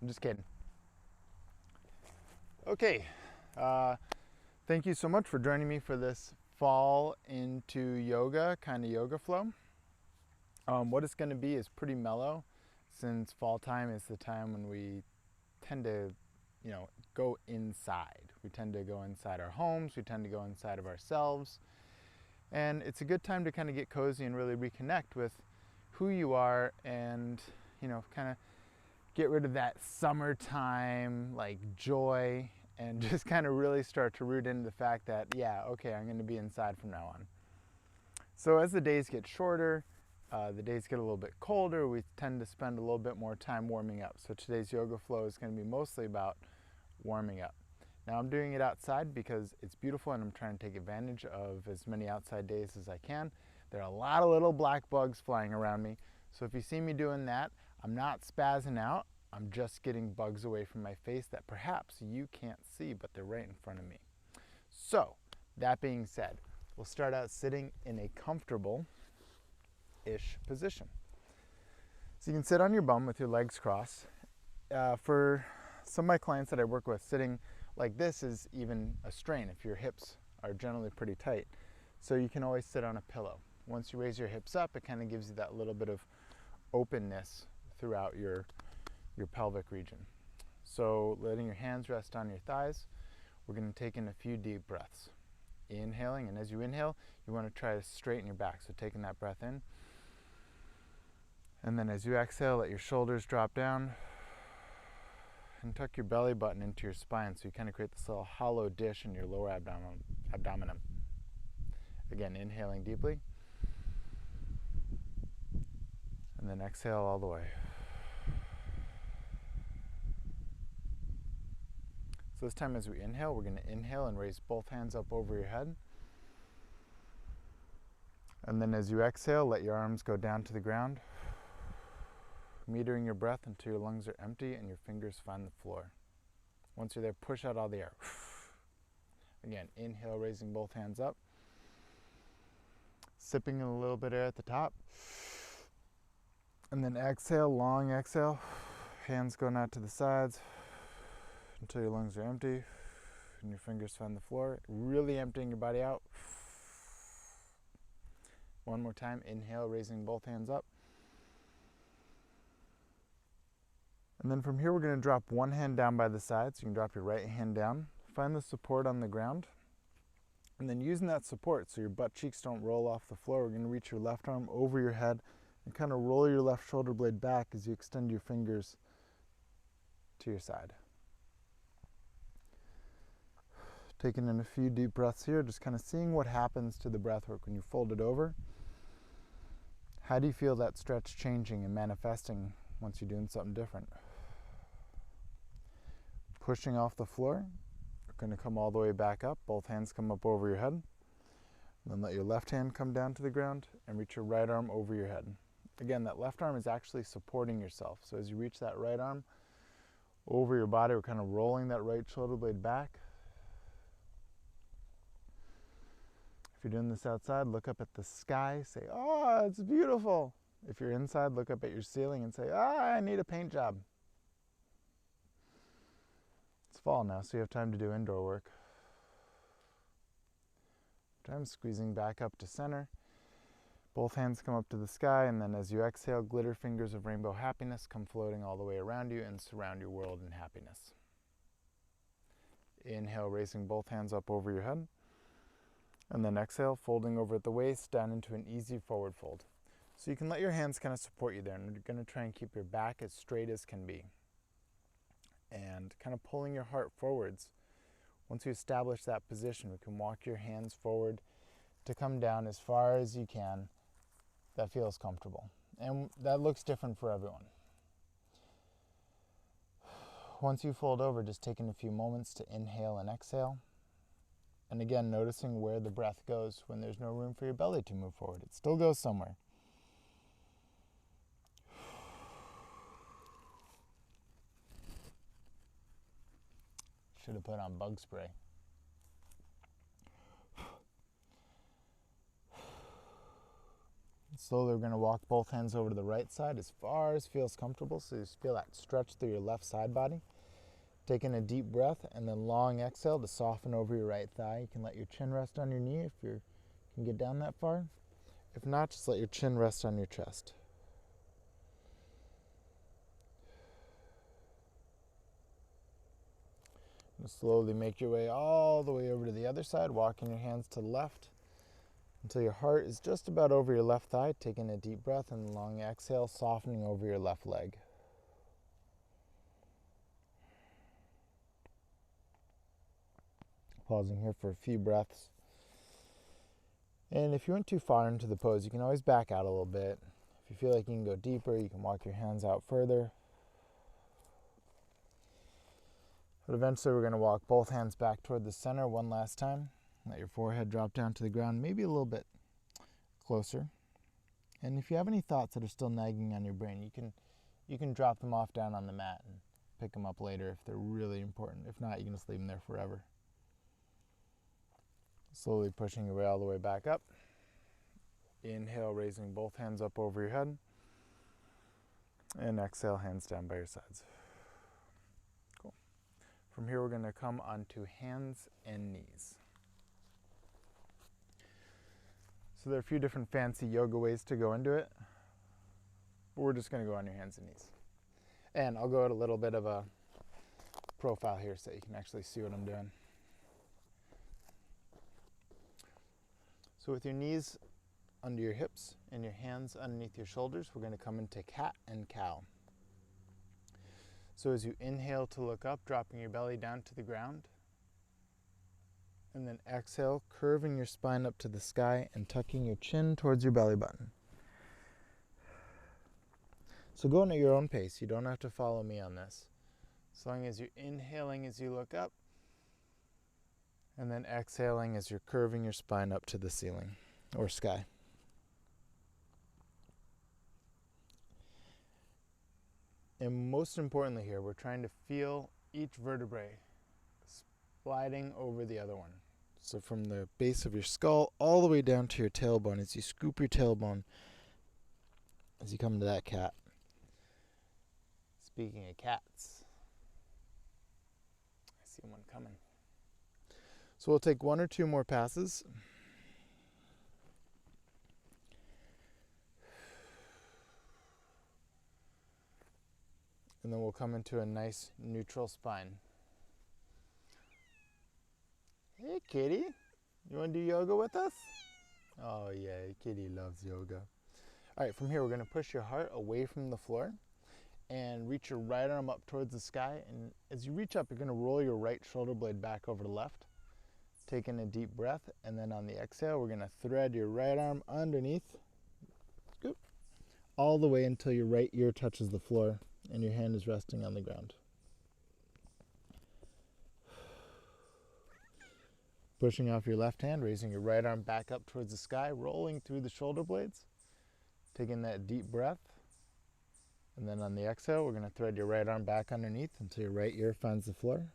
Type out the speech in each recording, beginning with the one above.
I'm just kidding. Okay, thank you so much for joining me for this fall into yoga kind of yoga flow. What it's going to be is pretty mellow, since fall time is the time when we tend to, go inside. We tend to go inside our homes, we tend to go inside of ourselves, and it's a good time to kind of get cozy and really reconnect with who you are, and kind of get rid of that summertime like joy, and just kind of really start to root into the fact that, yeah, okay, I'm going to be inside from now on. So as the days get shorter, the days get a little bit colder, we tend to spend a little bit more time warming up. So today's yoga flow is going to be mostly about warming up. Now I'm doing it outside because it's beautiful and I'm trying to take advantage of as many outside days as I can. There are a lot of little black bugs flying around me. So if you see me doing that, I'm not spazzing out. I'm just getting bugs away from my face that perhaps you can't see, but they're right in front of me. So that being said, we'll start out sitting in a comfortable-ish position. So you can sit on your bum with your legs crossed. For some of my clients that I work with, sitting like this is even a strain if your hips are generally pretty tight. So you can always sit on a pillow. Once you raise your hips up, it kind of gives you that little bit of openness throughout your pelvic region. So letting your hands rest on your thighs, we're going to take in a few deep breaths. Inhaling, and as you inhale, you want to try to straighten your back. So taking that breath in, and then as you exhale, let your shoulders drop down and tuck your belly button into your spine, so you kind of create this little hollow dish in your lower abdomen. Again, inhaling deeply, and then exhale all the way. So this time as we inhale, we're going to inhale and raise both hands up over your head. And then as you exhale, let your arms go down to the ground, metering your breath until your lungs are empty and your fingers find the floor. Once you're there, push out all the air. Again, inhale, raising both hands up. Sipping a little bit of air at the top. And then exhale, long exhale. Hands going out to the sides until your lungs are empty and your fingers find the floor. Really emptying your body out. One more time, inhale, raising both hands up. And then from here, we're going to drop one hand down by the side. So you can drop your right hand down. Find the support on the ground. And then using that support so your butt cheeks don't roll off the floor, we're going to reach your left arm over your head and kind of roll your left shoulder blade back as you extend your fingers to your side. Taking in a few deep breaths here, just kind of seeing what happens to the breath work when you fold it over. How do you feel that stretch changing and manifesting once you're doing something different? Pushing off the floor, you're going to come all the way back up. Both hands come up over your head. And then let your left hand come down to the ground and reach your right arm over your head. Again, that left arm is actually supporting yourself. So as you reach that right arm over your body, we're kind of rolling that right shoulder blade back. If you're doing this outside, look up at the sky, say, "Oh, it's beautiful." If you're inside, look up at your ceiling and say, "I need a paint job." It's fall now, so you have time to do indoor work. I'm squeezing back up to center. Both hands come up to the sky, and then as you exhale, glitter fingers of rainbow happiness come floating all the way around you and surround your world in happiness. Inhale, raising both hands up over your head. And then exhale, folding over at the waist, down into an easy forward fold. So you can let your hands kind of support you there, and you're going to try and keep your back as straight as can be. And kind of pulling your heart forwards. Once you establish that position, we can walk your hands forward to come down as far as you can. That feels comfortable. And that looks different for everyone. Once you fold over, just taking a few moments to inhale and exhale. And again, noticing where the breath goes when there's no room for your belly to move forward. It still goes somewhere. Should have put on bug spray. Slowly we're going to walk both hands over to the right side as far as feels comfortable, so you just feel that stretch through your left side body. Taking a deep breath and then long exhale to soften over your right thigh. You can let your chin rest on your knee if you can get down that far. If not, just let your chin rest on your chest. And slowly make your way all the way over to the other side, walking your hands to the left until your heart is just about over your left thigh. Taking a deep breath and long exhale, softening over your left leg. Pausing here for a few breaths. And if you went too far into the pose, you can always back out a little bit. If you feel like you can go deeper, you can walk your hands out further. But eventually we're going to walk both hands back toward the center one last time. Let your forehead drop down to the ground, maybe a little bit closer. And if you have any thoughts that are still nagging on your brain, you can drop them off down on the mat and pick them up later if they're really important. If not, you can just leave them there forever. Slowly pushing your way all the way back up. Inhale, raising both hands up over your head. And exhale, hands down by your sides. Cool. From here, we're going to come onto hands and knees. So there are a few different fancy yoga ways to go into it, but we're just going to go on your hands and knees. And I'll go at a little bit of a profile here so you can actually see what I'm doing. So with your knees under your hips and your hands underneath your shoulders, we're going to come into cat and cow. So as you inhale to look up, dropping your belly down to the ground, and then exhale, curving your spine up to the sky and tucking your chin towards your belly button. So go at your own pace. You don't have to follow me on this. As long as you're inhaling as you look up, and then exhaling as you're curving your spine up to the ceiling or sky. And most importantly here, we're trying to feel each vertebrae sliding over the other one. So from the base of your skull all the way down to your tailbone, as you scoop your tailbone as you come into that cat. Speaking of cats, I see one coming. So we'll take one or two more passes. And then we'll come into a nice neutral spine. Hey kitty, you want to do yoga with us? Oh yeah, kitty loves yoga. All right, from here we're going to push your heart away from the floor and reach your right arm up towards the sky. And as you reach up, you're going to roll your right shoulder blade back over the left. Taking a deep breath, and then on the exhale, we're going to thread your right arm underneath, scoop, all the way until your right ear touches the floor and your hand is resting on the ground. Pushing off your left hand, raising your right arm back up towards the sky, rolling through the shoulder blades, taking that deep breath, and then on the exhale, we're going to thread your right arm back underneath until your right ear finds the floor.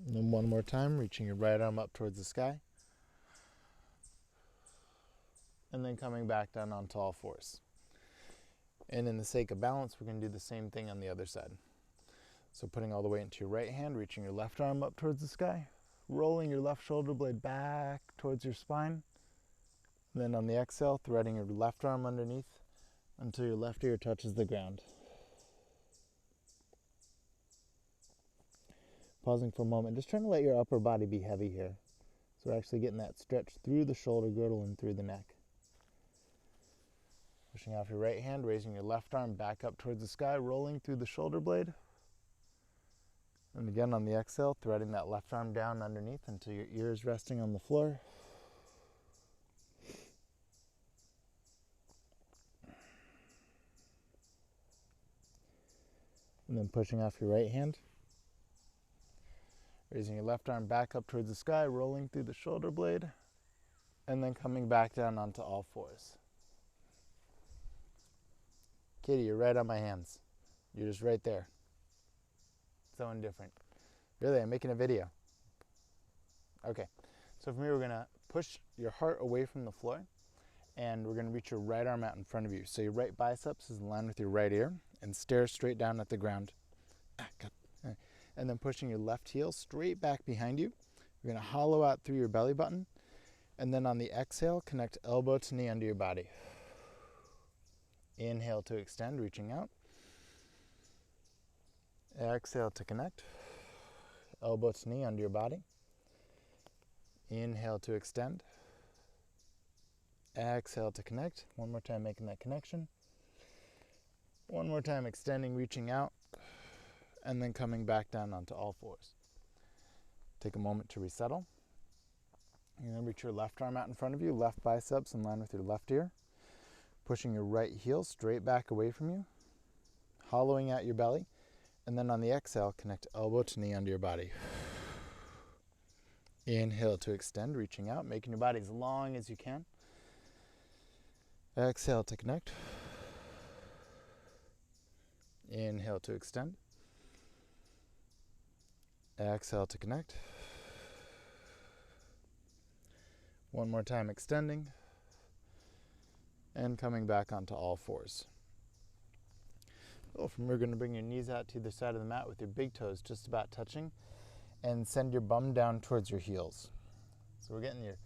And then one more time, reaching your right arm up towards the sky. And then coming back down onto all fours. And in the sake of balance, we're going to do the same thing on the other side. So putting all the weight into your right hand, reaching your left arm up towards the sky, rolling your left shoulder blade back towards your spine. And then on the exhale, threading your left arm underneath until your left ear touches the ground. Pausing for a moment, just trying to let your upper body be heavy here. So we're actually getting that stretch through the shoulder girdle and through the neck. Pushing off your right hand, raising your left arm back up towards the sky, rolling through the shoulder blade. And again on the exhale, threading that left arm down underneath until your ear is resting on the floor. And then pushing off your right hand. Raising your left arm back up towards the sky, rolling through the shoulder blade, and then coming back down onto all fours. Kitty, you're right on my hands. You're just right there. So indifferent. Really, I'm making a video. Okay, so from here we're gonna push your heart away from the floor, and we're gonna reach your right arm out in front of you. So your right biceps is in line with your right ear, and stare straight down at the ground. And then pushing your left heel straight back behind you. You're gonna hollow out through your belly button, and then on the exhale, connect elbow to knee under your body. Inhale to extend, reaching out. Exhale to connect. Elbow to knee under your body. Inhale to extend. Exhale to connect. One more time, making that connection. One more time, extending, reaching out, and then coming back down onto all fours. Take a moment to resettle. You're gonna reach your left arm out in front of you, left biceps in line with your left ear. Pushing your right heel straight back away from you, hollowing out your belly, and then on the exhale, connect elbow to knee under your body. Inhale to extend, reaching out, making your body as long as you can. Exhale to connect. Inhale to extend. Exhale to connect. One more time, extending. And coming back onto all fours. From here, we're going to bring your knees out to either side of the mat with your big toes just about touching, and send your bum down towards your heels. So we're getting your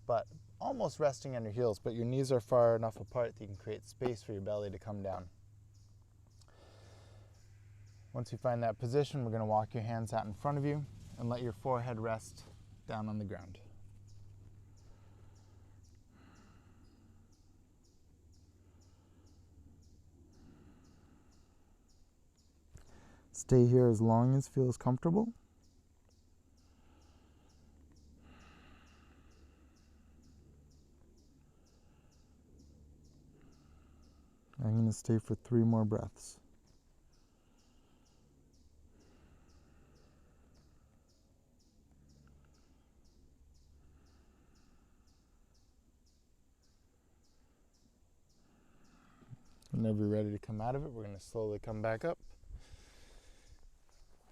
butt almost resting on your heels, but your knees are far enough apart that you can create space for your belly to come down. Once you find that position, we're going to walk your hands out in front of you and let your forehead rest down on the ground. Stay here as long as feels comfortable. I'm going to stay for 3 more breaths. Whenever you're ready to come out of it, we're going to slowly come back up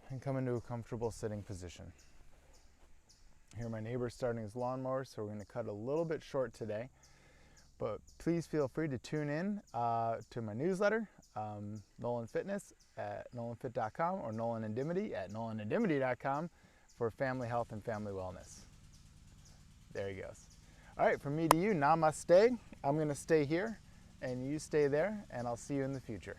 and come into a comfortable sitting position. Here my neighbor's starting his lawnmower, so we're going to cut a little bit short today. But please feel free to tune in to my newsletter, Nolan Fitness at nolanfit.com, or Nolan Indemnity at nolanindemnity.com for family health and family wellness. There he goes. All right, from me to you, namaste. I'm going to stay here, and you stay there, and I'll see you in the future.